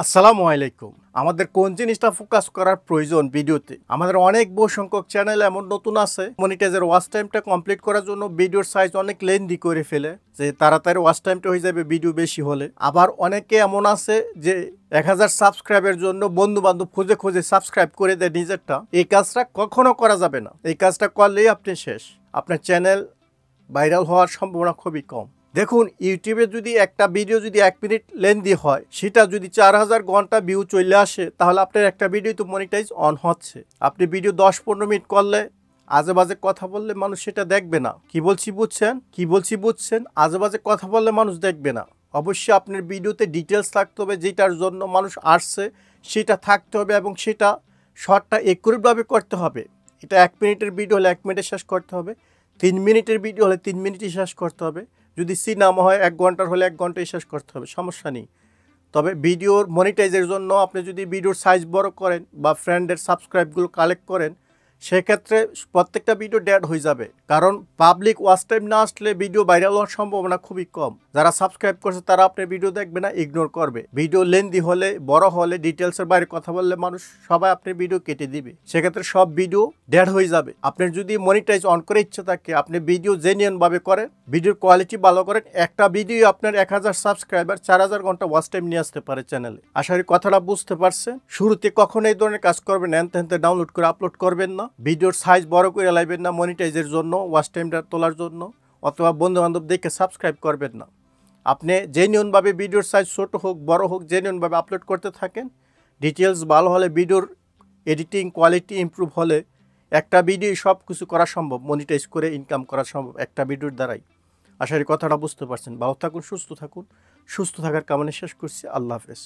আসসালামু আলাইকুম। আমাদের কোন জিনিসটা ফোকাস করার প্রয়োজন ভিডিওতে? আমাদের অনেক বহু সংখ্যক চ্যানেল এমন নতুন আছে মনিটাইজের ওয়াচ টাইমটা কমপ্লিট করার জন্য ভিডিওর সাইজ অনেক লেন্দি করে ফেলে, যে তাড়াতাড়ি ওয়াচ টাইমটা হয়ে যাবে ভিডিও বেশি হলে। আবার অনেকে এমন আছে যে 1000 সাবস্ক্রাইবের জন্য বন্ধু বান্ধব খুঁজে খুঁজে সাবস্ক্রাইব করে দেয় নিজেরটা। এই কাজটা কখনো করা যাবে না। এই কাজটা করলেই আপনি শেষ। আপনার চ্যানেল ভাইরাল হওয়ার সম্ভাবনা খুবই কম। দেখুন, ইউটিউবে যদি একটা ভিডিও যদি 1 মিনিট লেন্দি হয়, সেটা যদি 4000 ঘন্টা ভিউ চলে আসে, তাহলে আপনার একটা ভিডিও তো মনিটাইজ অন হচ্ছে। আপনি ভিডিও 10-15 মিনিট করলে, আজে বাজে কথা বললে মানুষ সেটা দেখবে না। কি বলছি বুঝছেন? আজে বাজে কথা বললে মানুষ দেখবে না। অবশ্যই আপনার ভিডিওতে ডিটেলস থাকতে হবে, যেটার জন্য মানুষ আসছে সেটা থাকতে হবে, এবং সেটা শর্টটা একুরেটভাবে করতে হবে। এটা 1 মিনিটের ভিডিও হলে 1 মিনিটে শেষ করতে হবে, 3 মিনিটের ভিডিও হলে 3 মিনিটই শেষ করতে হবে, যদি সিনেমা হয় 1 ঘন্টার হলে 1 ঘন্টায় শেষ করতে হবে, সমস্যা নেই। তবে ভিডিওর মনিটাইজের জন্য আপনি যদি ভিডিওর সাইজ বড় করেন বা ফ্রেন্ডের সাবস্ক্রাইবগুলো কালেক্ট করেন, সেক্ষেত্রে প্রত্যেকটা ভিডিও ডেড হয়ে যাবে। কারণ পাবলিক ওয়াচ টাইম না আসলে ভিডিও ভাইরাল হওয়ার সম্ভাবনা খুবই কম। যারা সাবস্ক্রাইব করছে তারা আপনার ভিডিও দেখবে না, ইগনোর করবে। ভিডিও লেন্দি হলে, বড় হলে, ডিটেলসের বাইরে কথা বললে মানুষ সবাই আপনার ভিডিও কেটে দিবে। সেক্ষেত্রে সব ভিডিও ডেড হয়ে যাবে। আপনার যদি মনিটাইজ অন করে ইচ্ছে থাকে, আপনি ভিডিও জেনুইনভাবে করেন, ভিডিওর কোয়ালিটি ভালো করেন, একটা ভিডিও আপনার 1000 সাবস্ক্রাইবার 4000 ঘন্টা ওয়াচ টাইম নিয়ে আসতে পারে চ্যানেলে। আশা করি কথাটা বুঝতে পারছেন। শুরুতে কখনো এই ধরনের কাজ করবেন না, এনতে ডাউনলোড করে আপলোড করবেন না, ভিডিওর সাইজ বড় করে লাইবেন না মনিটাইজের জন্য, ওয়াচ টাইমটা তোলার জন্য, অথবা বন্ধু বান্ধব দেখে সাবস্ক্রাইব করবেন না। আপনি জেনুইনভাবে ভিডিওর সাইজ ছোট হোক বড় হোক জেনুইনভাবে আপলোড করতে থাকেন। ডিটেলস ভালো হলে, ভিডিওর এডিটিং কোয়ালিটি ইমপ্রুভ হলে একটা ভিডিও সব কিছু করা সম্ভব, মনিটাইজ করে ইনকাম করা সম্ভব একটা ভিডিওর দ্বারাই। আশা করি কথাটা বুঝতে পারছেন। ভালো থাকুন, সুস্থ থাকুন। সুস্থ থাকার কামনা শেষ করছি। আল্লাহ হাফেজ।